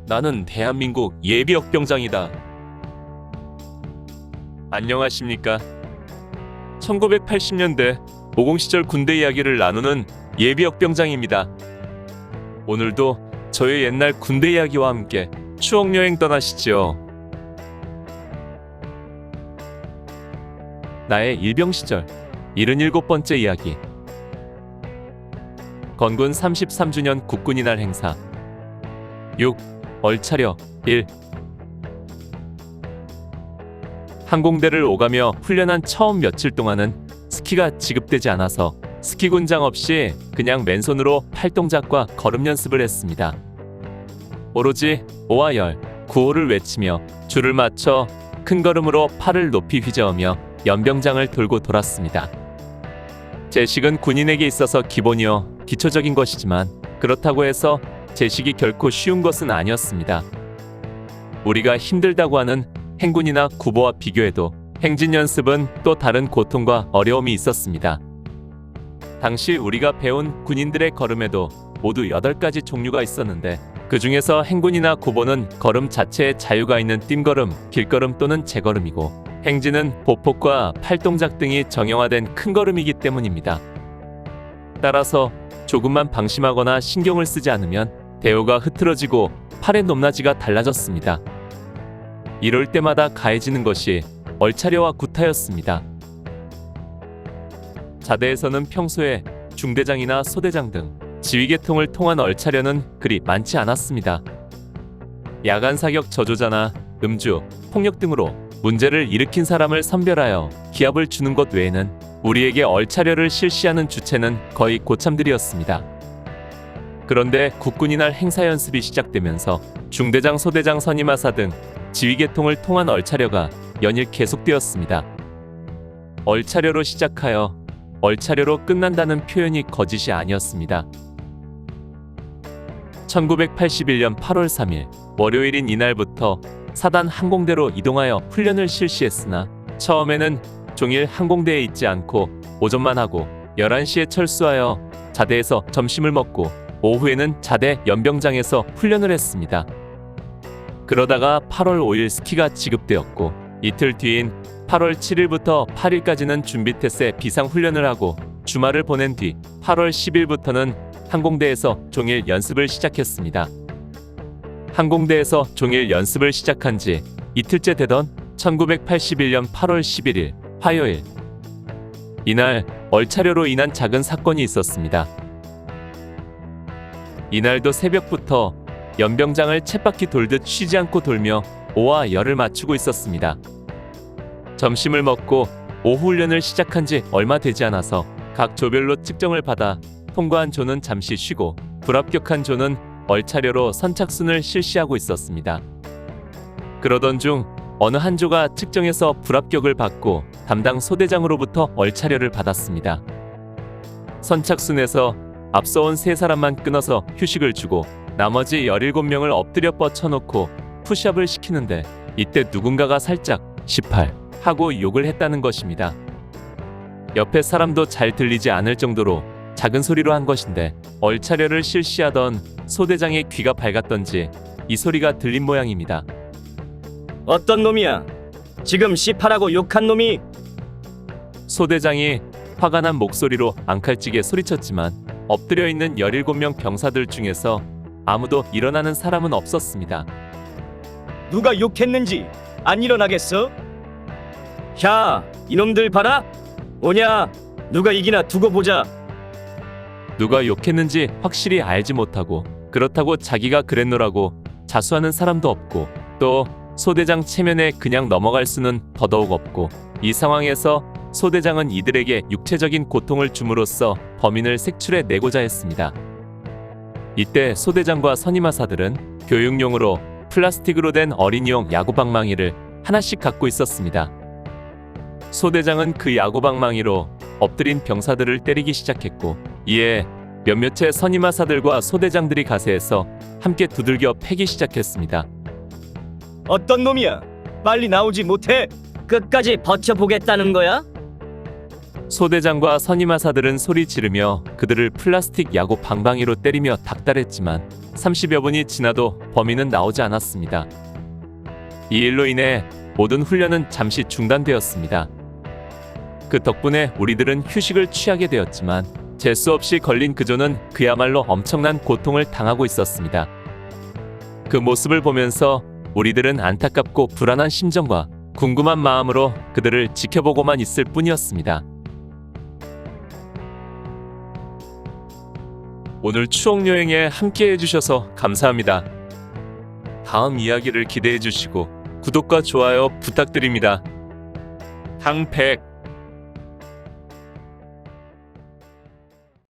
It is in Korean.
나는 대한민국 예비역병장이다. 안녕하십니까? 1980년대 모공시절 군대 이야기를 나누는 예비역병장입니다. 오늘도 저의 옛날 군대 이야기와 함께 추억여행 떠나시죠. 나의 일병 시절 77번째 이야기. 건군 33주년 국군이날 행사. 6. 얼차려 1. 항공대를 오가며 훈련한 처음 며칠 동안은 스키가 지급되지 않아서 스키군장 없이 그냥 맨손으로 팔동작과 걸음 연습을 했습니다. 오로지 5와 열, 9호를 외치며 줄을 맞춰 큰 걸음으로 팔을 높이 휘저으며 연병장을 돌고 돌았습니다. 제식은 군인에게 있어서 기본이요 기초적인 것이지만 그렇다고 해서 제식이 결코 쉬운 것은 아니었습니다. 우리가 힘들다고 하는 행군이나 구보와 비교해도 행진 연습은 또 다른 고통과 어려움이 있었습니다. 당시 우리가 배운 군인들의 걸음에도 모두 8가지 종류가 있었는데 그 중에서 행군이나 구보는 걸음 자체에 자유가 있는 뜀걸음, 길걸음 또는 제걸음이고 행진은 보폭과 팔동작 등이 정형화된 큰 걸음이기 때문입니다. 따라서 조금만 방심하거나 신경을 쓰지 않으면 대우가 흐트러지고 팔의 높낮이가 달라졌습니다. 이럴 때마다 가해지는 것이 얼차려와 구타였습니다. 자대에서는 평소에 중대장이나 소대장 등 지휘계통을 통한 얼차려는 그리 많지 않았습니다. 야간 사격 저조자나 음주, 폭력 등으로 문제를 일으킨 사람을 선별하여 기합을 주는 것 외에는 우리에게 얼차려를 실시하는 주체는 거의 고참들이었습니다. 그런데 국군이날 행사 연습이 시작되면서 중대장, 소대장, 선임하사 등 지휘계통을 통한 얼차려가 연일 계속되었습니다. 얼차려로 시작하여 얼차려로 끝난다는 표현이 거짓이 아니었습니다. 1981년 8월 3일 월요일인 이날부터 사단 항공대로 이동하여 훈련을 실시했으나 처음에는 종일 항공대에 있지 않고 오전만 하고 11시에 철수하여 자대에서 점심을 먹고 오후에는 자대 연병장에서 훈련을 했습니다. 그러다가 8월 5일 스키가 지급되었고 이틀 뒤인 8월 7일부터 8일까지는 준비태세 비상훈련을 하고 주말을 보낸 뒤 8월 10일부터는 항공대에서 종일 연습을 시작했습니다. 항공대에서 종일 연습을 시작한 지 이틀째 되던 1981년 8월 11일 화요일. 이날 얼차려로 인한 작은 사건이 있었습니다. 이날도 새벽부터 연병장을 쳇바퀴 돌듯 쉬지 않고 돌며 5와 열을 맞추고 있었습니다. 점심을 먹고 오후 훈련을 시작한 지 얼마 되지 않아서 각 조별로 측정을 받아 통과한 조는 잠시 쉬고 불합격한 조는 얼차려로 선착순을 실시하고 있었습니다. 그러던 중 어느 한 조가 측정에서 불합격을 받고 담당 소대장으로부터 얼차려를 받았습니다. 선착순에서 앞서 온 3사람만 끊어서 휴식을 주고 나머지 17명을 엎드려 뻗쳐놓고 푸시업을 시키는데 이때 누군가가 살짝 18 하고 욕을 했다는 것입니다. 옆에 사람도 잘 들리지 않을 정도로 작은 소리로 한 것인데 얼차려를 실시하던 소대장의 귀가 밝았던지 이 소리가 들린 모양입니다. 어떤 놈이야? 지금 18하고 욕한 놈이? 소대장이 화가 난 목소리로 앙칼지게 소리쳤지만 엎드려 있는 17명 병사들 중에서 아무도 일어나는 사람은 없었습니다. 누가 욕했는지 안 일어나겠어? 야, 이놈들 봐라. 오냐? 누가 이기나 두고 보자. 누가 욕했는지 확실히 알지 못하고 그렇다고 자기가 그랬노라고 자수하는 사람도 없고 또 소대장 체면에 그냥 넘어갈 수는 더더욱 없고 이 상황에서 소대장은 이들에게 육체적인 고통을 줌으로써 범인을 색출해 내고자 했습니다. 이때 소대장과 선임하사들은 교육용으로 플라스틱으로 된 어린이용 야구방망이를 하나씩 갖고 있었습니다. 소대장은 그 야구방망이로 엎드린 병사들을 때리기 시작했고 이에 몇몇의 선임하사들과 소대장들이 가세해서 함께 두들겨 패기 시작했습니다. 어떤 놈이야? 빨리 나오지 못해? 끝까지 버텨보겠다는 거야? 소대장과 선임하사들은 소리 지르며 그들을 플라스틱 야구 방망이로 때리며 닥달했지만 30여 분이 지나도 범인은 나오지 않았습니다. 이 일로 인해 모든 훈련은 잠시 중단되었습니다. 그 덕분에 우리들은 휴식을 취하게 되었지만 재수 없이 걸린 그조는 그야말로 엄청난 고통을 당하고 있었습니다. 그 모습을 보면서 우리들은 안타깝고 불안한 심정과 궁금한 마음으로 그들을 지켜보고만 있을 뿐이었습니다. 오늘 추억 여행에 함께 해주셔서 감사합니다. 다음 이야기를 기대해 주시고 구독과 좋아요 부탁드립니다. 항백